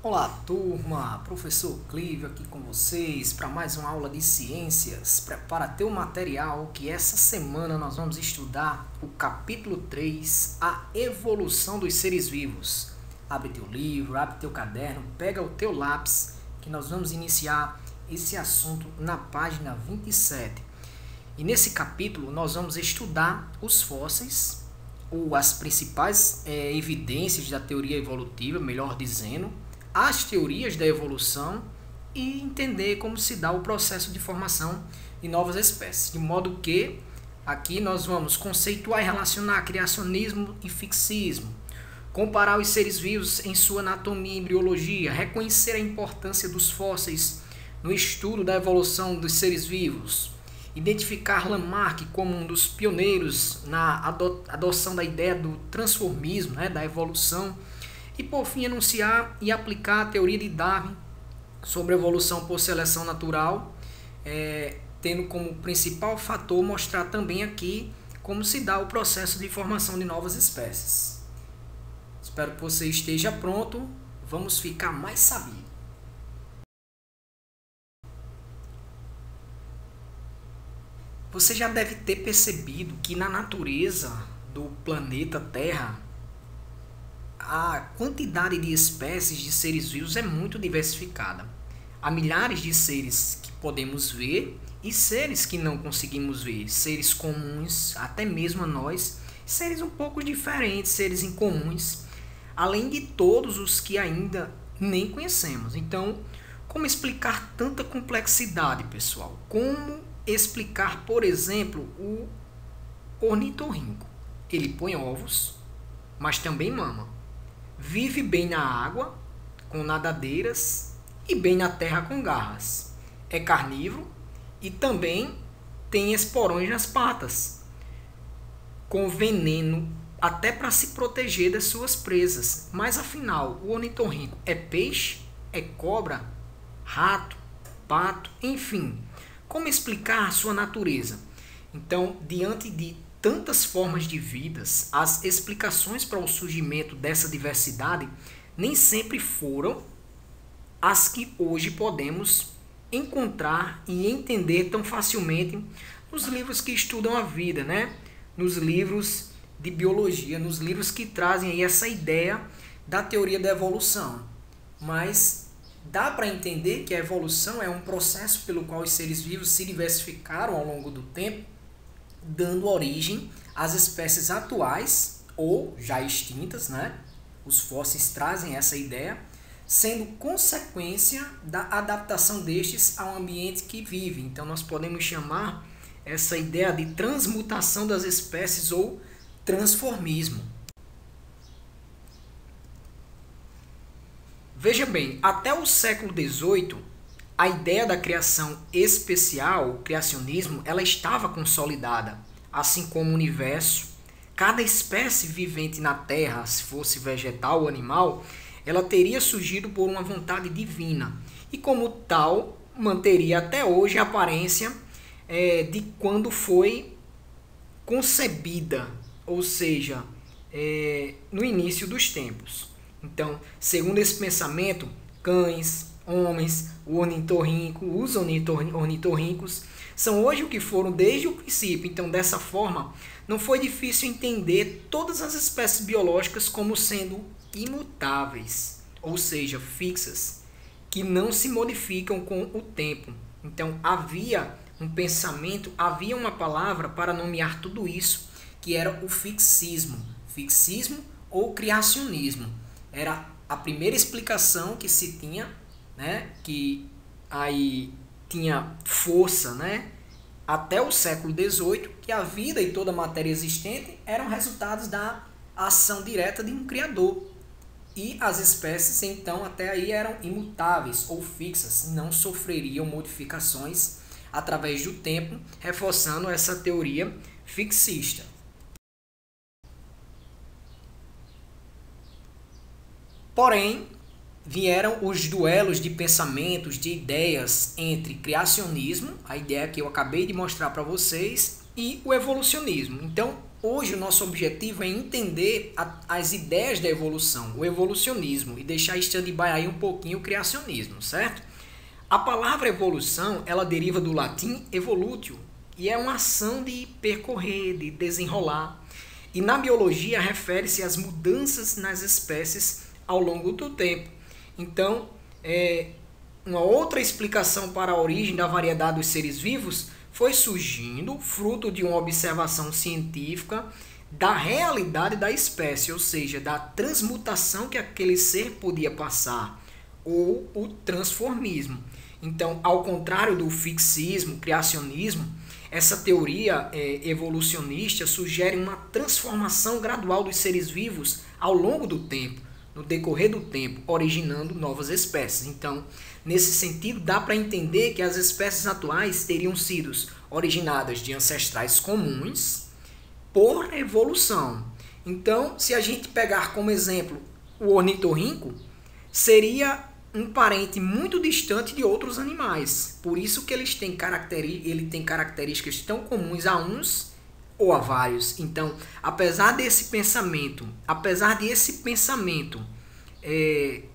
Olá, turma! Professor Clívio aqui com vocês para mais uma aula de ciências. Prepara teu material que essa semana nós vamos estudar o capítulo 3, a evolução dos seres vivos. Abre teu livro, abre teu caderno, pega o teu lápis que nós vamos iniciar esse assunto na página 27. E nesse capítulo nós vamos estudar os fósseis, ou as principais evidências da teoria evolutiva, melhor dizendo, as teorias da evolução e entender como se dá o processo de formação de novas espécies. De modo que aqui nós vamos conceituar e relacionar criacionismo e fixismo, comparar os seres vivos em sua anatomia e embriologia, reconhecer a importância dos fósseis no estudo da evolução dos seres vivos, identificar Lamarck como um dos pioneiros na adoção da ideia do transformismo, da evolução, e por fim anunciar e aplicar a teoria de Darwin sobre a evolução por seleção natural, tendo como principal fator mostrar também aqui como se dá o processo de formação de novas espécies. Espero que você esteja pronto, vamos ficar mais sabido. Você já deve ter percebido que na natureza do planeta Terra a quantidade de espécies de seres vivos é muito diversificada. Há milhares de seres que podemos ver e seres que não conseguimos ver, seres comuns, até mesmo a nós, seres um pouco diferentes, seres incomuns, além de todos os que ainda nem conhecemos. Então, como explicar tanta complexidade, pessoal? Como explicar, por exemplo, o ornitorrinco? Ele põe ovos, mas também mama. Vive bem na água, com nadadeiras, e bem na terra com garras. É carnívoro e também tem esporões nas patas, com veneno até para se proteger das suas presas. Mas afinal, o ornitorrinco é peixe, é cobra, rato, pato, enfim. Como explicar a sua natureza? Então, diante de tantas formas de vidas, as explicações para o surgimento dessa diversidade nem sempre foram as que hoje podemos encontrar e entender tão facilmente nos livros que estudam a vida, nos livros de biologia, nos livros que trazem aí essa ideia da teoria da evolução. Mas dá para entender que a evolução é um processo pelo qual os seres vivos se diversificaram ao longo do tempo, dando origem às espécies atuais ou já extintas, Os fósseis trazem essa ideia, sendo consequência da adaptação destes ao ambiente que vive. Então nós podemos chamar essa ideia de transmutação das espécies ou transformismo. Veja bem, até o século XVIII, a ideia da criação especial, o criacionismo, ela estava consolidada, assim como o universo. Cada espécie vivente na Terra, se fosse vegetal ou animal, ela teria surgido por uma vontade divina e, como tal, manteria até hoje a aparência de quando foi concebida, ou seja, no início dos tempos. Então, segundo esse pensamento, cães, homens, o ornitorrinco, os ornitorrincos são hoje o que foram desde o princípio. Então, dessa forma, não foi difícil entender todas as espécies biológicas como sendo imutáveis, ou seja, fixas, que não se modificam com o tempo. Então, havia um pensamento, havia uma palavra para nomear tudo isso, que era o fixismo. Fixismo ou criacionismo. Era a primeira explicação que se tinha, que aí tinha força, até o século XVIII, que a vida e toda a matéria existente eram resultados da ação direta de um criador. E as espécies, então, até aí eram imutáveis ou fixas, não sofreriam modificações através do tempo, reforçando essa teoria fixista. Porém, vieram os duelos de pensamentos, de ideias entre criacionismo, a ideia que eu acabei de mostrar para vocês, e o evolucionismo. Então, hoje o nosso objetivo é entender as ideias da evolução, o evolucionismo, e deixar em stand-by aí um pouquinho o criacionismo, certo? A palavra evolução, ela deriva do latim evolutio, e é uma ação de percorrer, de desenrolar. E na biologia refere-se às mudanças nas espécies ao longo do tempo. Então, uma outra explicação para a origem da variedade dos seres vivos foi surgindo fruto de uma observação científica da realidade da espécie, ou seja, da transmutação que aquele ser podia passar, ou o transformismo. Então, ao contrário do fixismo, criacionismo, essa teoria evolucionista sugere uma transformação gradual dos seres vivos ao longo do tempo, no decorrer do tempo, originando novas espécies. Então, nesse sentido, dá para entender que as espécies atuais teriam sido originadas de ancestrais comuns por evolução. Então, se a gente pegar como exemplo o ornitorrinco, seria um parente muito distante de outros animais. Por isso que ele tem características tão comuns a uns ou a vários. Então, apesar desse pensamento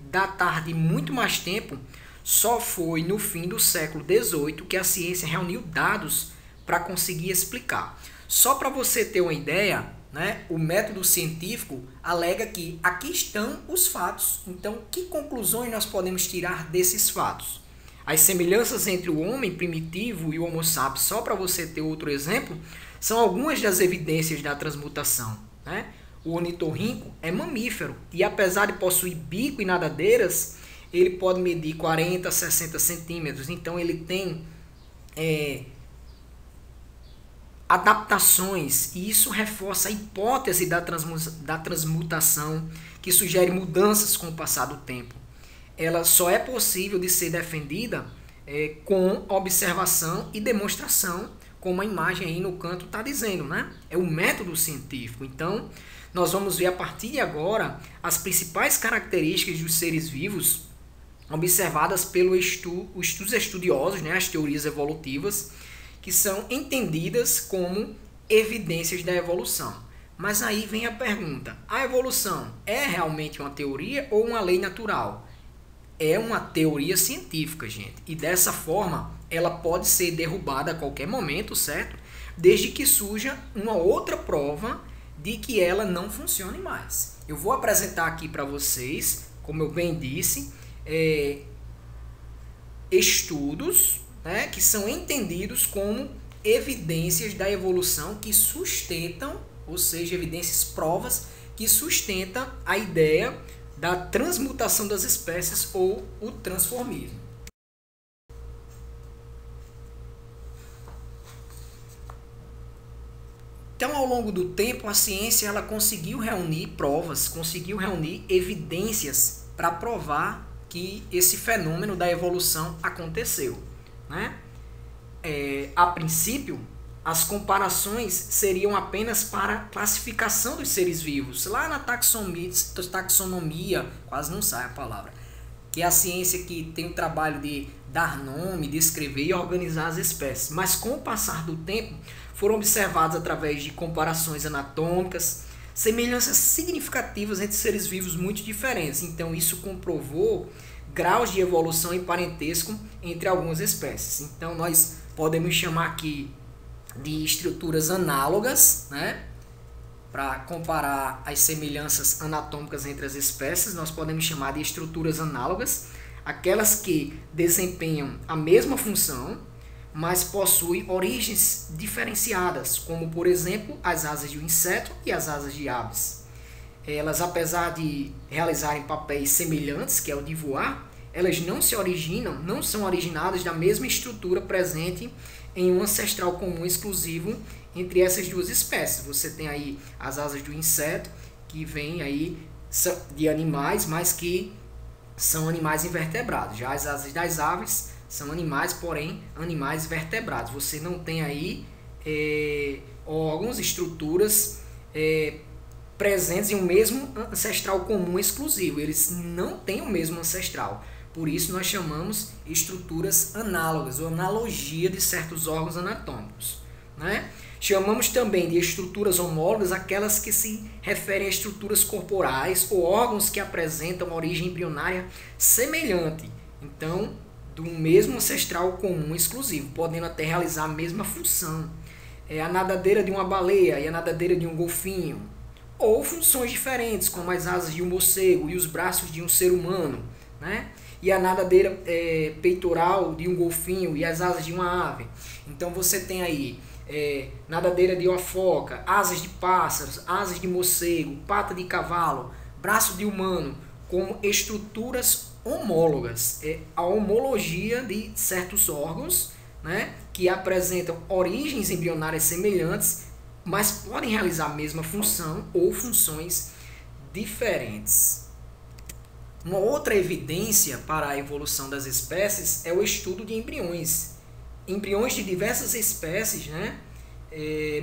datar de muito mais tempo, só foi no fim do século XVIII que a ciência reuniu dados para conseguir explicar. Só para você ter uma ideia, né, o método científico alega que aqui estão os fatos. Então, que conclusões nós podemos tirar desses fatos? As semelhanças entre o homem primitivo e o Homo sapiens, só para você ter outro exemplo, são algumas das evidências da transmutação, né? O ornitorrinco é mamífero e, apesar de possuir bico e nadadeiras, ele pode medir 40 a 60 centímetros. Então, ele tem adaptações, e isso reforça a hipótese da transmutação, que sugere mudanças com o passar do tempo. Ela só é possível de ser defendida com observação e demonstração, como a imagem aí no canto está dizendo, né? É o método científico. Então, nós vamos ver a partir de agora as principais características dos seres vivos observadas pelos estudiosos, né? As teorias evolutivas, que são entendidas como evidências da evolução. Mas aí vem a pergunta: a evolução é realmente uma teoria ou uma lei natural? É uma teoria científica, gente. E dessa forma, ela pode ser derrubada a qualquer momento, certo? Desde que surja uma outra prova de que ela não funcione mais. Eu vou apresentar aqui para vocês, como eu bem disse, estudos, né, que são entendidos como evidências da evolução que sustentam, ou seja, evidências, provas que sustentam a ideia da transmutação das espécies ou o transformismo. Então, ao longo do tempo, a ciência ela conseguiu reunir provas, conseguiu reunir evidências para provar que esse fenômeno da evolução aconteceu, né? A princípio, as comparações seriam apenas para classificação dos seres vivos. Lá na taxonomia, quase não sai a palavra, que é a ciência que tem o trabalho de dar nome, descrever e organizar as espécies. Mas com o passar do tempo, foram observadas através de comparações anatômicas, semelhanças significativas entre seres vivos muito diferentes. Então isso comprovou graus de evolução e parentesco entre algumas espécies. Então nós podemos chamar aqui de estruturas análogas, né? Para comparar as semelhanças anatômicas entre as espécies, nós podemos chamar de estruturas análogas, aquelas que desempenham a mesma função, mas possuem origens diferenciadas, como por exemplo as asas de um inseto e as asas de aves. Elas, apesar de realizarem papéis semelhantes, que é o de voar, elas não são originadas da mesma estrutura presente em um ancestral comum exclusivo entre essas duas espécies. Você tem aí as asas do inseto, que vêm aí de animais, mas que são animais invertebrados. Já as asas das aves são animais, porém animais vertebrados. Você não tem aí órgãos, estruturas presentes em um mesmo ancestral comum exclusivo. Eles não têm o mesmo ancestral. Por isso nós chamamos estruturas análogas, ou analogia de certos órgãos anatômicos. né? Chamamos também de estruturas homólogas aquelas que se referem a estruturas corporais ou órgãos que apresentam origem embrionária semelhante, então, do mesmo ancestral comum exclusivo, podendo até realizar a mesma função. A nadadeira de uma baleia e a nadadeira de um golfinho, ou funções diferentes, como as asas de um morcego e os braços de um ser humano, né? E a nadadeira peitoral de um golfinho e as asas de uma ave. Então você tem aí nadadeira de uma foca, asas de pássaros, asas de morcego, pata de cavalo, braço de humano, como estruturas homólogas. A homologia de certos órgãos, né, que apresentam origens embrionárias semelhantes, mas podem realizar a mesma função ou funções diferentes. Uma outra evidência para a evolução das espécies é o estudo de embriões. Embriões de diversas espécies, né,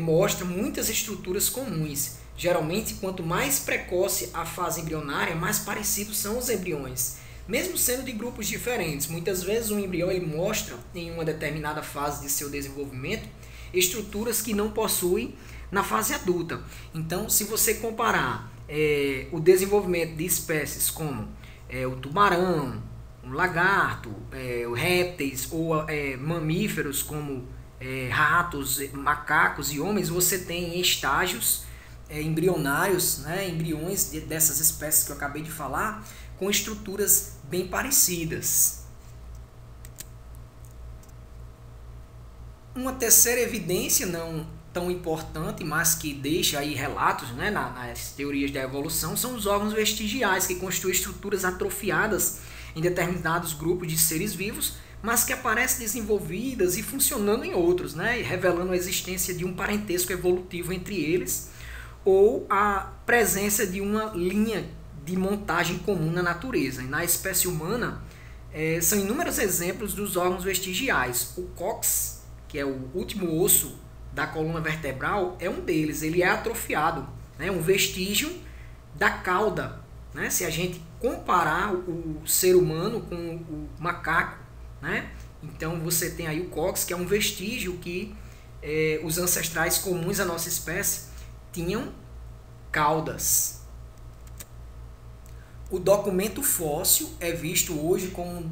mostram muitas estruturas comuns. Geralmente, quanto mais precoce a fase embrionária, mais parecidos são os embriões, mesmo sendo de grupos diferentes. Muitas vezes um embrião ele mostra, em uma determinada fase de seu desenvolvimento, estruturas que não possui na fase adulta. Então, se você comparar o desenvolvimento de espécies como o tubarão, o lagarto, répteis ou mamíferos como ratos, macacos e homens, você tem estágios embrionários, né, embriões dessas espécies que eu acabei de falar, com estruturas bem parecidas. Uma terceira evidência, não tão importante, mas que deixa aí relatos, né, nas teorias da evolução, são os órgãos vestigiais, que constituem estruturas atrofiadas em determinados grupos de seres vivos, mas que aparecem desenvolvidas e funcionando em outros, né, revelando a existência de um parentesco evolutivo entre eles, ou a presença de uma linha de montagem comum na natureza. E na espécie humana, são inúmeros exemplos dos órgãos vestigiais. O cóccix, que é o último osso da coluna vertebral, é um deles. Ele é atrofiado, né? Um vestígio da cauda, né? Se a gente comparar o ser humano com o macaco, né? Então você tem aí o cóccix, que é um vestígio que os ancestrais comuns à nossa espécie tinham caudas. O documento fóssil é visto hoje como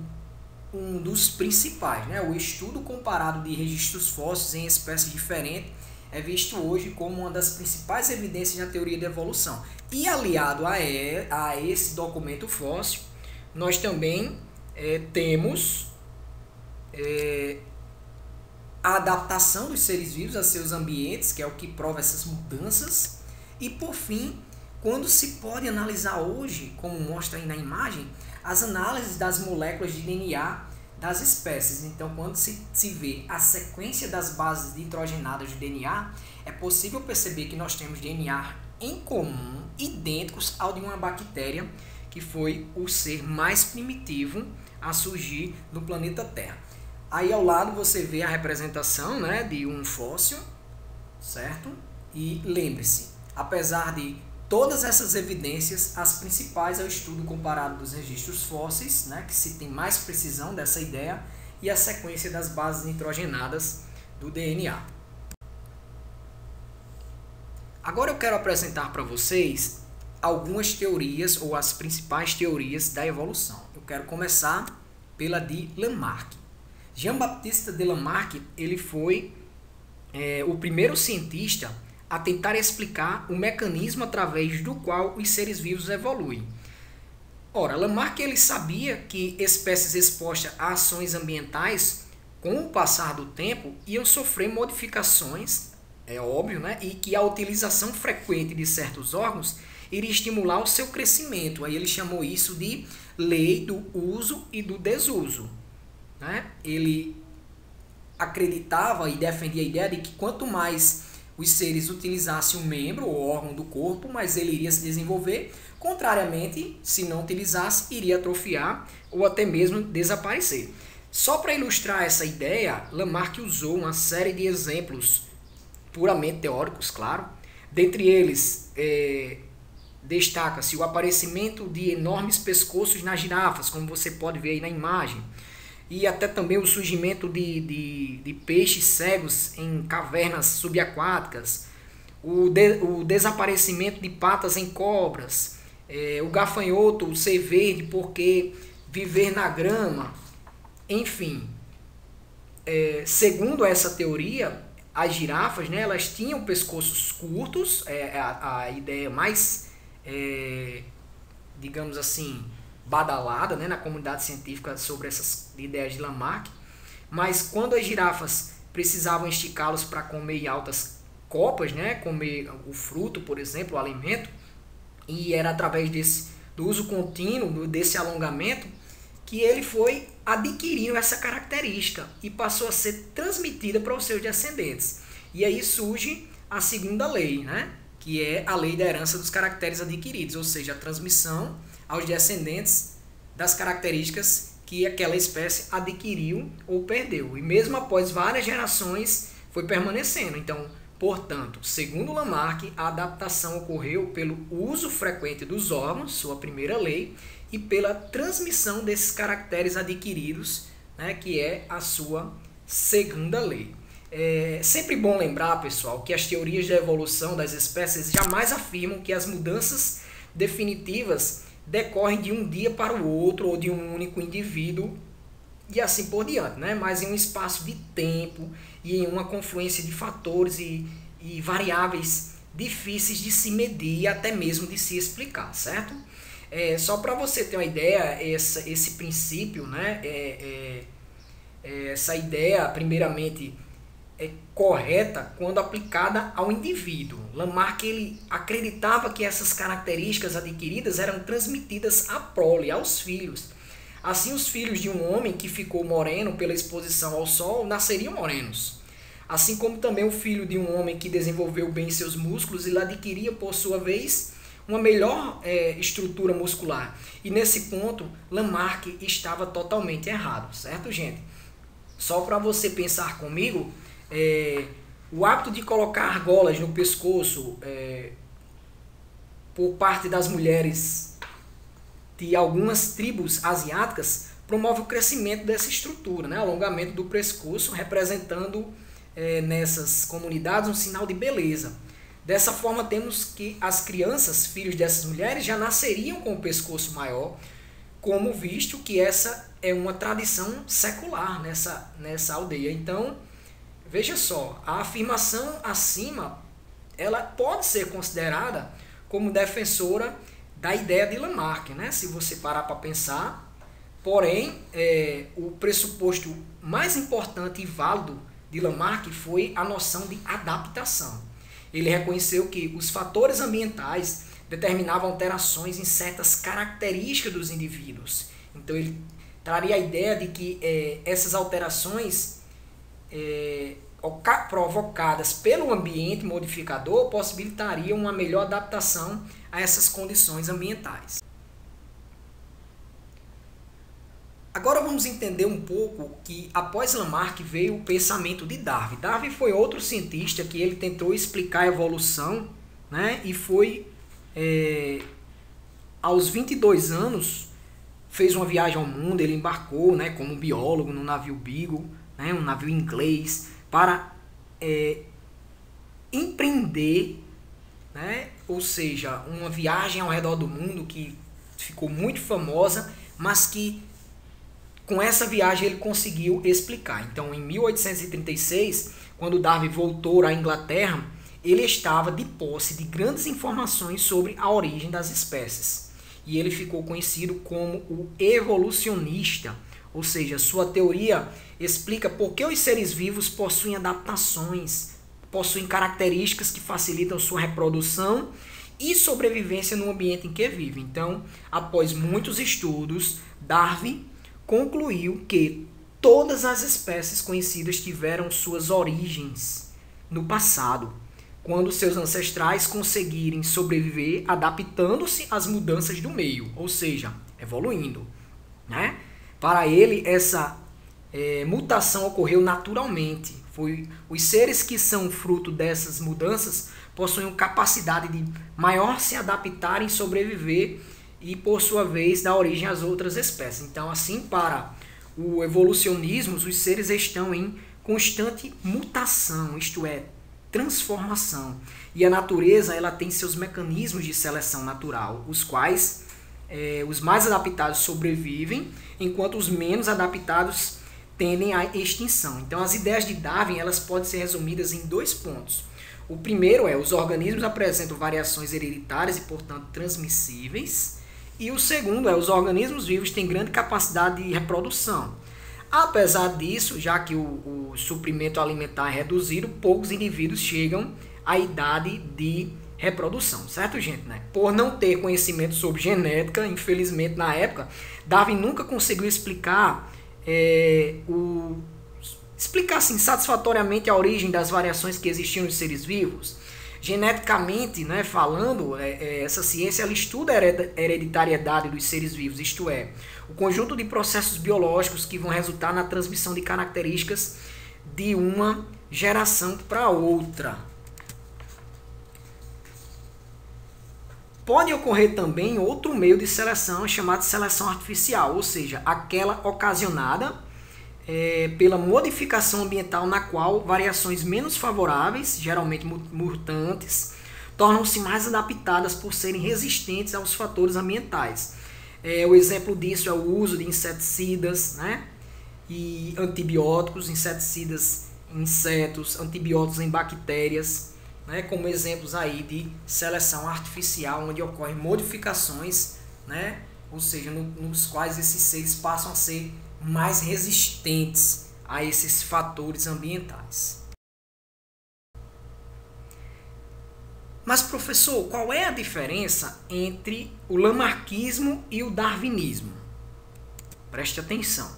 um dos principais, né? O estudo comparado de registros fósseis em espécies diferentes é visto hoje como uma das principais evidências na teoria da evolução. E aliado a esse documento fóssil, nós também temos a adaptação dos seres vivos a seus ambientes, que é o que prova essas mudanças. E por fim, quando se pode analisar hoje, como mostra aí na imagem, as análises das moléculas de DNA das espécies. Então, quando se vê a sequência das bases nitrogenadas de DNA, é possível perceber que nós temos DNA em comum, idênticos ao de uma bactéria, que foi o ser mais primitivo a surgir no planeta Terra. Aí ao lado você vê a representação, né, de um fóssil, certo? E lembre-se, apesar de todas essas evidências, as principais é o estudo comparado dos registros fósseis, né, que se tem mais precisão dessa ideia, e a sequência das bases nitrogenadas do DNA. Agora eu quero apresentar para vocês algumas teorias, ou as principais teorias da evolução. Eu quero começar pela de Lamarck. Jean-Baptiste de Lamarck, ele foi o primeiro cientista a tentar explicar o mecanismo através do qual os seres vivos evoluem. Ora, Lamarck ele sabia que espécies expostas a ações ambientais, com o passar do tempo, iam sofrer modificações, é óbvio, né? E que a utilização frequente de certos órgãos iria estimular o seu crescimento. Aí ele chamou isso de lei do uso e do desuso, né? Ele acreditava e defendia a ideia de que quanto mais os seres utilizassem um membro ou órgão do corpo, mais ele iria se desenvolver. Contrariamente, se não utilizasse, iria atrofiar ou até mesmo desaparecer. Só para ilustrar essa ideia, Lamarck usou uma série de exemplos puramente teóricos, claro. Dentre eles, destaca-se o aparecimento de enormes pescoços nas girafas, como você pode ver aí na imagem. e até também o surgimento de peixes cegos em cavernas subaquáticas, o desaparecimento de patas em cobras, o gafanhoto ser verde porque viver na grama, enfim. Segundo essa teoria, as girafas, né, elas tinham pescoços curtos, a ideia mais, digamos assim, badalada, né, na comunidade científica sobre essas ideias de Lamarck, mas quando as girafas precisavam esticá-los para comer em altas copas, né, comer o fruto, por exemplo, o alimento, e era através do uso contínuo, desse alongamento, que ele foi adquirindo essa característica e passou a ser transmitida para os seus descendentes. E aí surge a segunda lei, né, que é a lei da herança dos caracteres adquiridos, ou seja, a transmissão aos descendentes das características que aquela espécie adquiriu ou perdeu. E mesmo após várias gerações foi permanecendo. Então, portanto, segundo Lamarck, a adaptação ocorreu pelo uso frequente dos órgãos, sua primeira lei, e pela transmissão desses caracteres adquiridos, né, que é a sua segunda lei. É sempre bom lembrar, pessoal, que as teorias de evolução das espécies jamais afirmam que as mudanças definitivas decorrem de um dia para o outro ou de um único indivíduo e assim por diante, né? Mas em um espaço de tempo e em uma confluência de fatores e variáveis difíceis de se medir e até mesmo de se explicar, certo? Só para você ter uma ideia, esse princípio, né? Essa ideia, primeiramente, é correta quando aplicada ao indivíduo. Lamarck ele acreditava que essas características adquiridas eram transmitidas à prole, aos filhos. Assim, os filhos de um homem que ficou moreno pela exposição ao sol nasceriam morenos. Assim como também o filho de um homem que desenvolveu bem seus músculos, ele adquiria, por sua vez, uma melhor estrutura muscular. E nesse ponto, Lamarck estava totalmente errado, certo, gente? Só para você pensar comigo, o hábito de colocar argolas no pescoço por parte das mulheres de algumas tribos asiáticas promove o crescimento dessa estrutura, né? Alongamento do pescoço, representando nessas comunidades um sinal de beleza. Dessa forma, temos que as crianças, filhos dessas mulheres, já nasceriam com o pescoço maior, como visto que essa é uma tradição secular nessa aldeia. Então, veja só, a afirmação acima, ela pode ser considerada como defensora da ideia de Lamarck, né? Se você parar para pensar. Porém, o pressuposto mais importante e válido de Lamarck foi a noção de adaptação. Ele reconheceu que os fatores ambientais determinavam alterações em certas características dos indivíduos. Então, ele traria a ideia de que essas alterações provocadas pelo ambiente modificador possibilitariam uma melhor adaptação a essas condições ambientais. Agora vamos entender um pouco que após Lamarck veio o pensamento de Darwin. Darwin foi outro cientista que ele tentou explicar a evolução, né? E foi aos 22 anos fez uma viagem ao mundo. Ele embarcou, né, como biólogo no navio Beagle, né, um navio inglês, para empreender, né, ou seja, uma viagem ao redor do mundo que ficou muito famosa, mas que com essa viagem ele conseguiu explicar. Então, em 1836, quando Darwin voltou à Inglaterra, ele estava de posse de grandes informações sobre a origem das espécies. E ele ficou conhecido como o evolucionista, ou seja, sua teoria explica por que os seres vivos possuem adaptações, possuem características que facilitam sua reprodução e sobrevivência no ambiente em que vivem. Então, após muitos estudos, Darwin concluiu que todas as espécies conhecidas tiveram suas origens no passado, quando seus ancestrais conseguirem sobreviver adaptando-se às mudanças do meio, ou seja, evoluindo, né? Para ele, essa mutação ocorreu naturalmente. Os seres que são fruto dessas mudanças possuem capacidade de maior se adaptarem e sobreviver e, por sua vez, dar origem às outras espécies. Então, assim, para o evolucionismo, os seres estão em constante mutação, isto é, transformação. E a natureza ela tem seus mecanismos de seleção natural, os quais os mais adaptados sobrevivem, enquanto os menos adaptados tendem à extinção. Então as ideias de Darwin elas podem ser resumidas em 2 pontos. O primeiro é os organismos apresentam variações hereditárias e, portanto, transmissíveis. E o segundo é os organismos vivos têm grande capacidade de reprodução. Apesar disso, já que o suprimento alimentar é reduzido, poucos indivíduos chegam à idade de reprodução, certo, gente? Né? Por não ter conhecimento sobre genética, infelizmente, na época, Darwin nunca conseguiu explicar assim, satisfatoriamente a origem das variações que existiam nos seres vivos. Geneticamente, né, falando, essa ciência ela estuda a hereditariedade dos seres vivos, isto é, o conjunto de processos biológicos que vão resultar na transmissão de características de uma geração para outra. Pode ocorrer também outro meio de seleção chamado seleção artificial, ou seja, aquela ocasionada pela modificação ambiental na qual variações menos favoráveis, geralmente mutantes, tornam-se mais adaptadas por serem resistentes aos fatores ambientais. O exemplo disso é o uso de inseticidas, né? E antibióticos, inseticidas em insetos, antibióticos em bactérias, né? Como exemplos aí de seleção artificial, onde ocorrem modificações, né? Ou seja, nos quais esses seres passam a ser mais resistentes a esses fatores ambientais. Mas, professor, qual é a diferença entre o lamarckismo e o darwinismo? Preste atenção.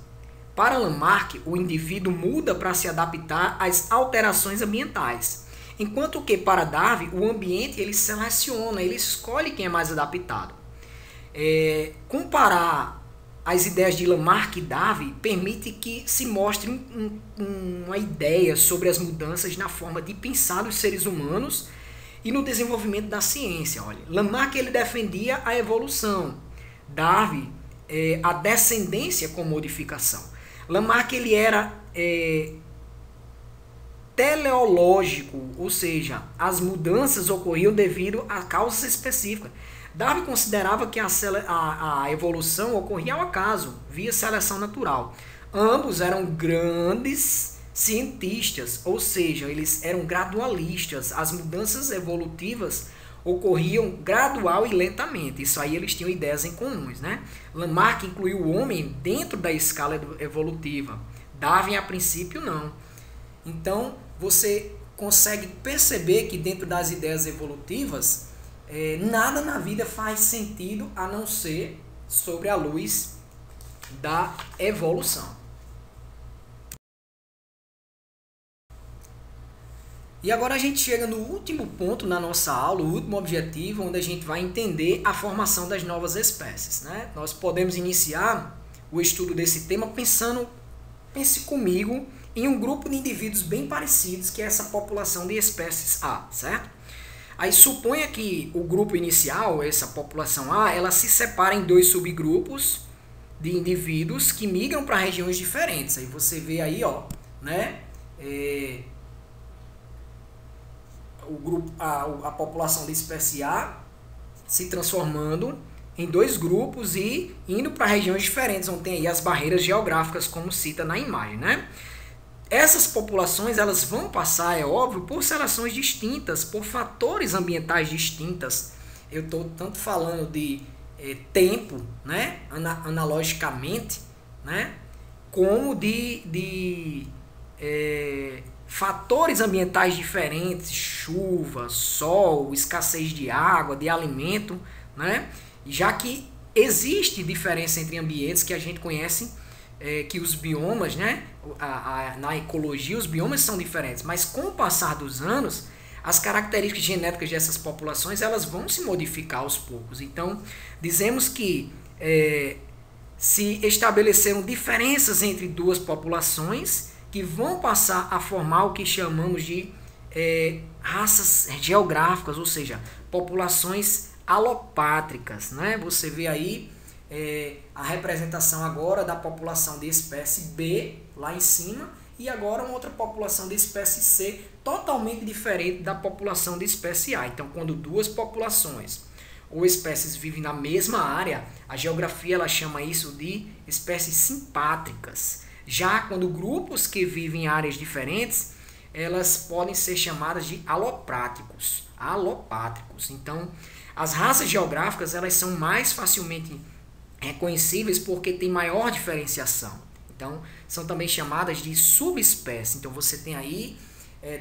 Para Lamarck, o indivíduo muda para se adaptar às alterações ambientais, enquanto que para Darwin, o ambiente ele seleciona, ele escolhe quem é mais adaptado. Comparar as ideias de Lamarck e Darwin permite que se mostre uma ideia sobre as mudanças na forma de pensar dos seres humanos e no desenvolvimento da ciência. Olha, Lamarck ele defendia a evolução, Darwin a descendência com modificação. Lamarck ele era teleológico, ou seja, as mudanças ocorriam devido a causas específicas. Darwin considerava que a evolução ocorria ao acaso, via seleção natural. Ambos eram grandes cientistas, ou seja, eles eram gradualistas. As mudanças evolutivas ocorriam gradual e lentamente. Isso aí eles tinham ideias em comuns, né? Lamarck incluiu o homem dentro da escala evolutiva. Darwin, a princípio, não. Então, você consegue perceber que dentro das ideias evolutivas, nada na vida faz sentido a não ser sobre a luz da evolução. E agora a gente chega no último ponto na nossa aula, o último objetivo, onde a gente vai entender a formação das novas espécies, né? Nós podemos iniciar o estudo desse tema pense comigo, em um grupo de indivíduos bem parecidos, que é essa população de espécies A, certo? Aí suponha que o grupo inicial, essa população A, ela se separa em 2 subgrupos de indivíduos que migram para regiões diferentes. Aí você vê aí, ó, né? A população da espécie A se transformando em 2 grupos e indo para regiões diferentes, onde tem aí as barreiras geográficas, como cita na imagem, né? Essas populações elas vão passar, é óbvio, por seleções distintas, por fatores ambientais distintas. Eu estou tanto falando de tempo, né, analogicamente, né, como de fatores ambientais diferentes, chuva, sol, escassez de água, de alimento, né, já que existe diferença entre ambientes que a gente conhece, que os biomas, né, na ecologia, os biomas são diferentes, mas com o passar dos anos, as características genéticas dessas populações elas vão se modificar aos poucos. Então, dizemos que se estabeleceram diferenças entre 2 populações que vão passar a formar o que chamamos de raças geográficas, ou seja, populações alopátricas, né? Você vê aí a representação agora da população de espécie B lá em cima e agora uma outra população de espécie C totalmente diferente da população de espécie A. Então, quando duas populações ou espécies vivem na mesma área, a geografia ela chama isso de espécies simpátricas. Já quando grupos que vivem em áreas diferentes, elas podem ser chamadas de alopátricos. Então, as raças geográficas elas são mais facilmente reconhecíveis porque tem maior diferenciação. Então, são também chamadas de subespécies. Então, você tem aí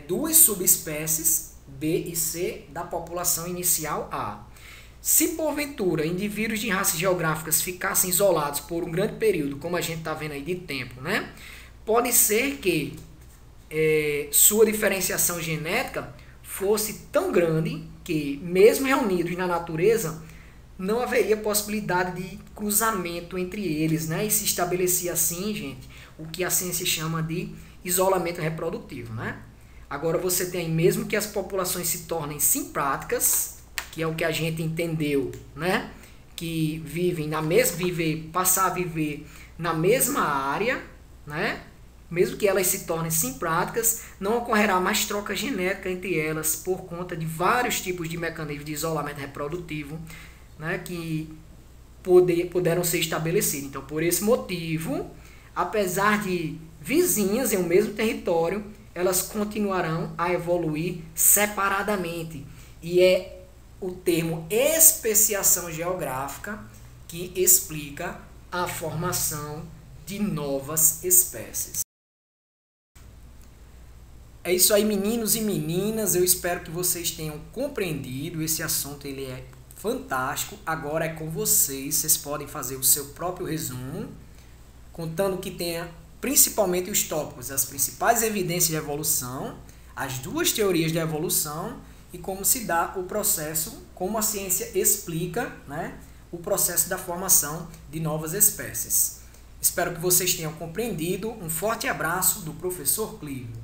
duas subespécies, B e C, da população inicial A. Se, porventura, indivíduos de raças geográficas ficassem isolados por um grande período, como a gente está vendo aí de tempo, né? Pode ser que sua diferenciação genética fosse tão grande que, mesmo reunidos na natureza, não haveria possibilidade de cruzamento entre eles, né? E se estabelecia assim, gente, o que a ciência chama de isolamento reprodutivo, né? Agora você tem, mesmo que as populações se tornem simpáticas, que é o que a gente entendeu, né? Que passar a viver na mesma área, né? Mesmo que elas se tornem simpáticas, não ocorrerá mais troca genética entre elas por conta de vários tipos de mecanismos de isolamento reprodutivo, né, que puderam ser estabelecidos. Então, por esse motivo, apesar de vizinhas em um mesmo território, elas continuarão a evoluir separadamente. E é o termo especiação geográfica que explica a formação de novas espécies. É isso aí, meninos e meninas. Eu espero que vocês tenham compreendido. Esse assunto ele é fantástico. Agora é com vocês. Vocês podem fazer o seu próprio resumo, contando que tenha principalmente os tópicos, as principais evidências de evolução, as duas teorias de evolução e como se dá o processo, como a ciência explica, né, o processo da formação de novas espécies. Espero que vocês tenham compreendido. Um forte abraço do professor Clívio.